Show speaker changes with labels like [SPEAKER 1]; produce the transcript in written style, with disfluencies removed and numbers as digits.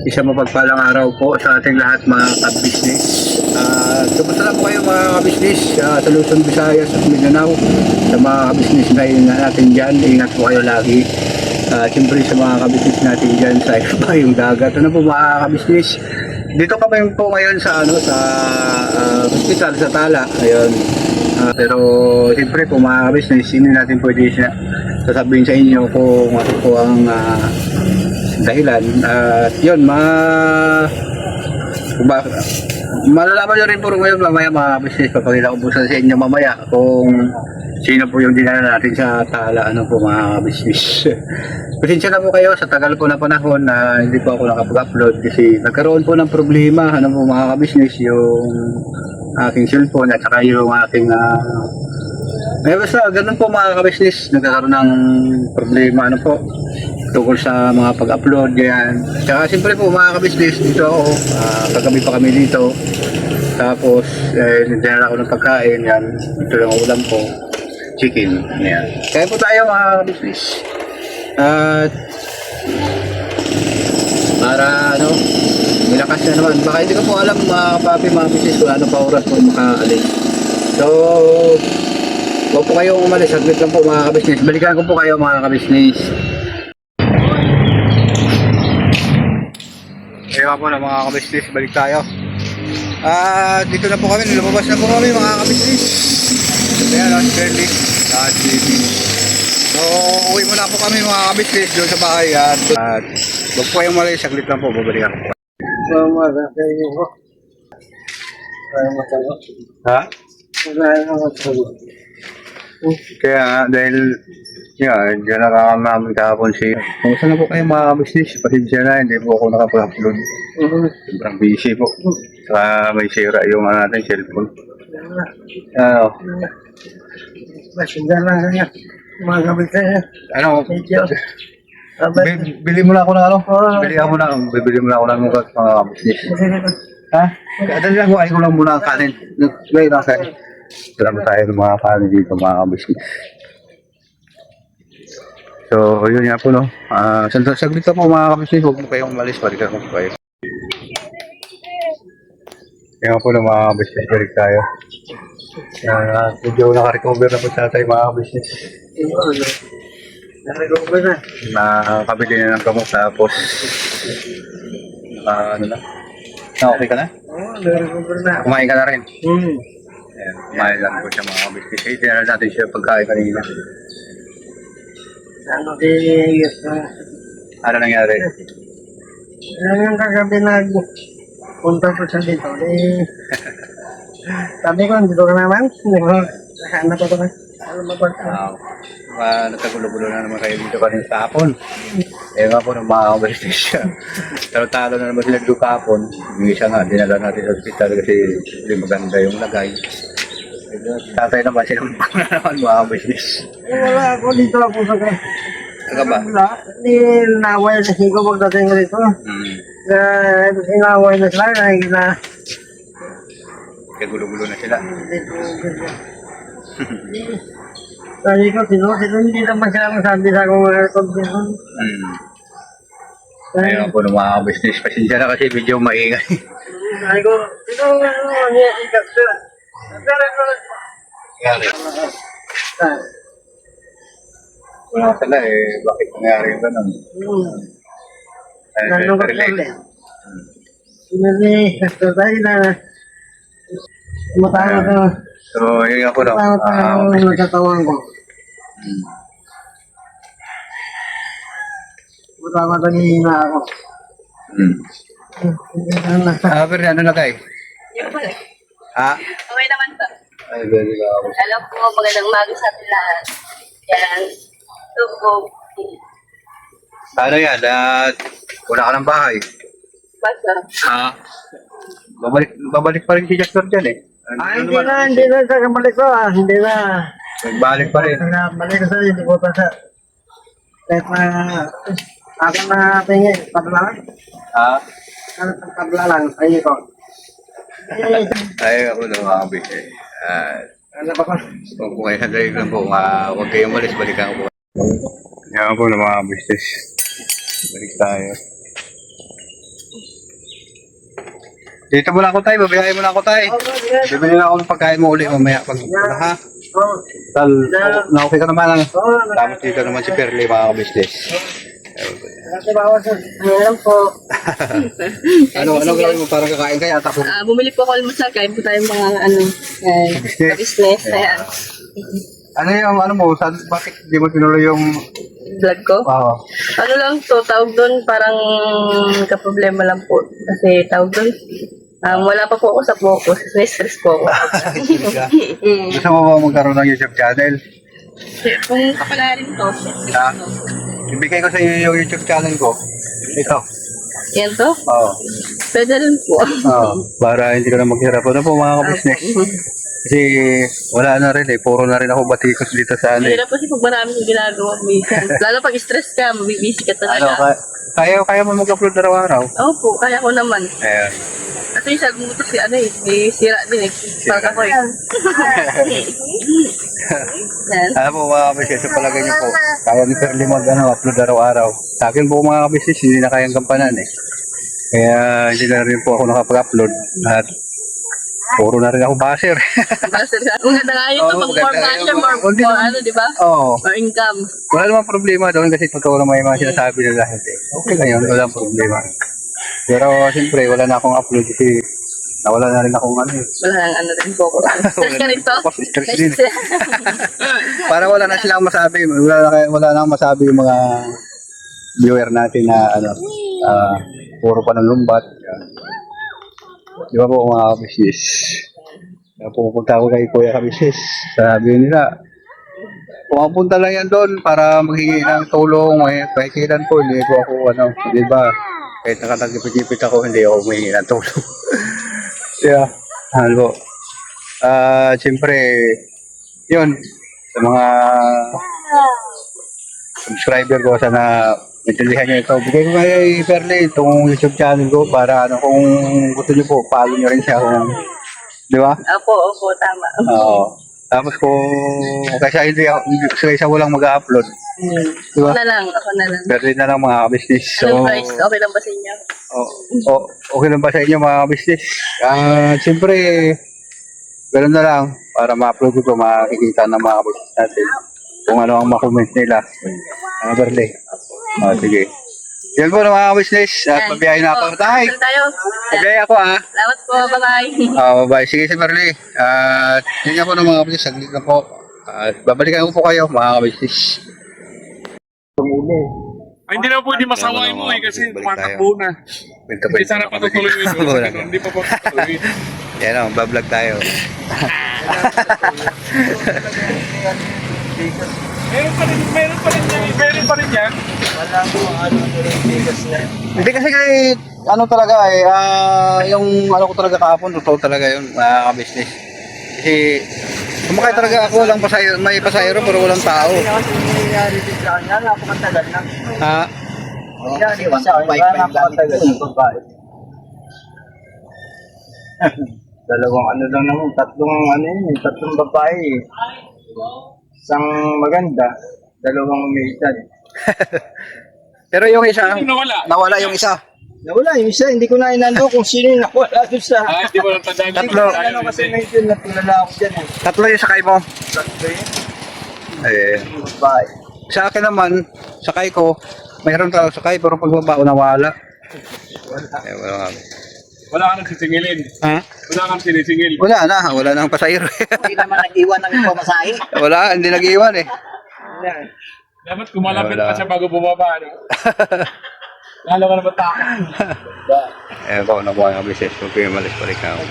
[SPEAKER 1] Isang mapagpalang araw po sa ating lahat mga ka-business. Kumusta na po kayo mga ka-business sa Luzon, Visayas at Mindanao. Sa mga ka-business natin dyan, ingat po kayo lagi. Siyempre sa mga ka-business natin dyan sa iba yung dagat. Ano po mga ka-business? Dito kami po ngayon sa hospital sa Tala. Ayun. Pero siyempre po mga ka-business, hindi natin pwede sasabihin sa inyo kung ano po ang dahilan. At yun, malalaman nyo rin po ngayon mamaya mga business. Papakita ko po sa inyo mamaya kung sino po yung dinala natin sa Tala, ano po mga business. Pasensya na po kayo sa tagal po na panahon na hindi po ako nakapag-upload kasi nagkaroon po ng problema, ano po mga business, yung aking cellphone at saka yung aking basta ganun po mga ka-business, nagkakaroon ng problema ano po tungkol sa mga pag-upload yan. Tsaka siyempre po mga ka-business, dito ako, kagabi pa kami dito. Tapos nagdala ako ng pagkain yan. Ito lang ang ulam ko, chicken. Yan. Kaya po tayo mga ka-business. At para nilakas na naman. Baka hindi ko po alam mga kapapi, mga business kung ano pa oras po makaalis. So huwag po kayong umalis, saglit lang po mga ka-business. Balikan ko po kayo mga ka-business. Kaya po na mga ka-business, balik tayo. Dito na po kami, lumabas na po kami mga ka-business. Ayan, Sterling, JB. So, uwi muna po kami mga ka-business doon sa bahay. At huwag po kayong umalis, saglit lang po, babalikan ko po. Ha? Kaya nga, dahil yan, dyan nakakamamin kahapon siya. Kumusta na po kayo mga business? Pasensya na, hindi po ako nakapag-upload. Sobrang busy po. Saka may sira yung natin cellphone.
[SPEAKER 2] Pasensya na kanya. Mga kabisa niya.
[SPEAKER 1] Bili mo na ako ng bibili mo na ako ng mga business. Ha? Dali lang ko, ay ko lang muna ang kanin. Ngayon lang kanin. Salamat tayo ng mga kanin dito mga business. So, yun nga po, no? Saglit na po mga kabisnes, huwag mo kayong umalis, balikan ko po kayo. Yan nga po no, mga kabisnes, balik tayo. Medyo naka-recover na po sa tayo mga kabisnes.
[SPEAKER 2] Naka-recover na.
[SPEAKER 1] Nakakabili na ng gamot, tapos okay ka na?
[SPEAKER 2] Oo, naka-recover na.
[SPEAKER 1] Kumain ka na rin?
[SPEAKER 2] Ayan,
[SPEAKER 1] kumain lang po siya mga kabisnes. Dinala natin siya pagkain kanina.
[SPEAKER 2] Ano yes na.
[SPEAKER 1] Ano nangyari?
[SPEAKER 2] Yung kagabi punta po siya dito. Sabi ko, dito ka naman. Hanap ako na. Ano ba?
[SPEAKER 1] Natagulo-gulo na naman kayo dito kanina sa hapon. Nga po ng mga kabisnes siya. Talo-talo na naman sila dito kahapon. Yung isa nga, dinala natin sa hospital kasi hindi maganda yung lagay. Tatay naman sila na naman mga kabisnes.
[SPEAKER 2] Wala ako dito ako sa
[SPEAKER 1] Saka ba?
[SPEAKER 2] Hindi naway na sigo pagdating ko dito. Inaway na sila.
[SPEAKER 1] Kaya gulo-gulo na sila.
[SPEAKER 2] Sabi ko, hindi naman sila masabi sa akong condition.
[SPEAKER 1] Ayun po ng mga business. Pasensya na kasi video maingay.
[SPEAKER 2] Sabi ko, niya ikat sila.
[SPEAKER 1] Wala sila bakit nangyari yung ganun?
[SPEAKER 2] Nandun ka po ulit. Sinali, tayo na. Matama ka.
[SPEAKER 1] So, yun nga po no.
[SPEAKER 2] Matama ka nagkatawan ko. Matama ka nihina ako.
[SPEAKER 1] Pero ano na kayo? Ha?
[SPEAKER 3] Okay naman to.
[SPEAKER 1] Ay, very well.
[SPEAKER 3] Alam po, magandang umaga sa ating lahat. Yan. Tubo.
[SPEAKER 1] Ano yan? Wala ka ng bahay.
[SPEAKER 3] Basta.
[SPEAKER 1] Ha? Babalik pa rin si Jackson dyan eh.
[SPEAKER 2] Hindi na sa kabalik ko hindi na.
[SPEAKER 1] Nagbalik pa rin.
[SPEAKER 2] Balik ko sa hindi ko pa sa. Kahit na ako na tingin, tabla lang.
[SPEAKER 1] Ha?
[SPEAKER 2] Tabla lang, ayun ko.
[SPEAKER 1] Ay, ako na mga kabisnes.
[SPEAKER 2] Ano ba ko?
[SPEAKER 1] Huwag po kayo nagayag lang po. Huwag kayong malis, balikan ko po. Yan po na mga business. Balik tayo. Dito muna ako tayo, babiyahin muna ako tayo. Bibili na ako ng pagkain mo uli mamaya pag ha.
[SPEAKER 2] Oo.
[SPEAKER 1] Tal, na okay ka naman.
[SPEAKER 2] Oo,
[SPEAKER 1] Tapos dito naman si Perley mga kabisnes.
[SPEAKER 2] Kasi bawas na. Ayan po.
[SPEAKER 1] Ano gawin mo para kakain kaya tapos
[SPEAKER 3] Bumili po ako almusal, kain po tayo mga business. Ayan.
[SPEAKER 1] ano yung ano mo, bakit di mo tinuloy yung
[SPEAKER 3] Vlog ko. Ano lang to, tawag doon, parang kaproblema lang po. Kasi tawag doon, wala pa po ako sa focus. Stress po ako.
[SPEAKER 1] gusto mo ba magkaroon ng YouTube channel?
[SPEAKER 3] Kung kapalarin to,
[SPEAKER 1] Ha? Ibigay ko sa iyo yung YouTube channel ko. Ito.
[SPEAKER 3] yan to,
[SPEAKER 1] Oo.
[SPEAKER 3] pwede rin po.
[SPEAKER 1] Para hindi ka na maghirap. Ano po mga kabisnes? Kasi wala na rin eh. Puro na rin ako batikos dito sa ano eh.
[SPEAKER 3] Mahirap kasi pag marami kong ginagawa minsan. Lalo pag stress ka, mabibisi ka
[SPEAKER 1] Ano,
[SPEAKER 3] talaga.
[SPEAKER 1] kaya mo mag-upload araw-araw?
[SPEAKER 3] Opo, kaya ko naman.
[SPEAKER 1] Ayan.
[SPEAKER 3] Kasi sa gusto si ano eh, may sira din eh. Parang ako eh. Yan.
[SPEAKER 1] Alam po mga kabisnes, sa palagay niyo po, kaya ni Perley mag-upload araw-araw. Sa akin po mga kabisnes, hindi na kayang gampanan eh. Kaya hindi na rin po ako nakapag-upload. At puro na rin ako basher.
[SPEAKER 3] Maganda nga yun,
[SPEAKER 1] Oo,
[SPEAKER 3] pag more
[SPEAKER 1] maganda
[SPEAKER 3] passion,
[SPEAKER 1] yun.
[SPEAKER 3] more ano, di ba?
[SPEAKER 1] Oo.
[SPEAKER 3] More income.
[SPEAKER 1] Wala namang problema doon kasi totoo naman yung mga sinasabi nila lahat eh. Okay na yun, walang problema. Pero siyempre, wala na akong upload kasi nawala na rin akong ano eh.
[SPEAKER 3] Wala nang ano rin po. Stress ka rin to?
[SPEAKER 1] Ako, stress din eh. Para wala na silang masabi, wala na masabi yung mga viewer natin na ano, puro pa ng lumbat. Di ba po mga kabisnes? Pupunta ako kay Kuya Kabisnes. Sabi nila, pumapunta lang yan doon para maghingi ng tulong. Pakikilan po, hindi po ako ano, di ba? Kahit nakatagipit-ipit ako, hindi ako humingi ng tulong. Yeah, ano po. Siyempre, yun, sa mga subscriber ko, sana maintindihan nyo ito. Bigay ko kay Perley itong YouTube channel ko para ano, kung gusto nyo po, follow nyo rin siya kung, di ba?
[SPEAKER 3] Opo, tama.
[SPEAKER 1] Oo. Tapos kung kaysa hindi ako, kaysa walang mag-upload, di ba?
[SPEAKER 3] Ako na lang.
[SPEAKER 1] Perley na lang mga business.
[SPEAKER 3] Anong price? Okay lang ba sa inyo?
[SPEAKER 1] Okay lang ba sa inyo mga business? Siyempre, ganoon na lang para ma-upload ko makikita ng mga business natin kung ano ang ma-comment nila. Perley. Sige. Yan po na mga business. At mabiyahin na ako. Tay!
[SPEAKER 3] Saan tayo?
[SPEAKER 1] Mabiyahin ako
[SPEAKER 3] Salamat po, bye-bye.
[SPEAKER 1] Bye. Sige si Perley. Yun nga po ng mga business. Saglit na po. Babalikan ko po kayo mga business.
[SPEAKER 4] Ay, hindi na pwede masaway mo eh kasi tumatakbo na. Hindi sana patutuloy mo yun. Hindi pa patutuloy.
[SPEAKER 1] Yan o, bablog tayo.
[SPEAKER 4] Meron pa rin yan.
[SPEAKER 1] Hindi kasi kay ano talaga eh, yung ano ko talaga kahapon, totoo talaga yun, mga business. Kasi kumakay talaga ako, walang pasayro, may pasayro pero walang tao.
[SPEAKER 2] Kasi nangyayari din sa kanya, napakatagal na.
[SPEAKER 1] Ha?
[SPEAKER 2] Nangyayari din sa kanya, napakatagal na babae. Dalawang ano lang naman, tatlong babae. Isang maganda, dalawang may edad.
[SPEAKER 1] Pero yung isa,
[SPEAKER 4] Nawala.
[SPEAKER 1] nawala yung isa.
[SPEAKER 2] Nawala yung isa, hindi ko na inando kung sino yung nawala doon sa...
[SPEAKER 4] Hindi mo lang tandaan.
[SPEAKER 1] Tatlo.
[SPEAKER 2] Ano kasi medyo natulala ako dyan eh.
[SPEAKER 1] Tatlo yung sakay mo.
[SPEAKER 2] Tatlo yun,
[SPEAKER 1] Eh,
[SPEAKER 2] babae.
[SPEAKER 1] sa akin naman, sakay ko, mayroon tao sakay pero pagbaba ko nawala. Eh, wala nga.
[SPEAKER 4] Wala ka nang sisingilin.
[SPEAKER 1] Ha?
[SPEAKER 4] Wala kang sinisingil.
[SPEAKER 1] Wala nang pasayro.
[SPEAKER 2] Hindi naman nag-iwan ng pamasahe.
[SPEAKER 1] Wala, hindi nag-iwan eh.
[SPEAKER 4] Dapat kumalapit
[SPEAKER 1] Wala.
[SPEAKER 4] pa siya bago bumaba. No? Lalo ka naman takot.
[SPEAKER 1] Eh, ako nakuha ng business. Kung pimalis balik na ako.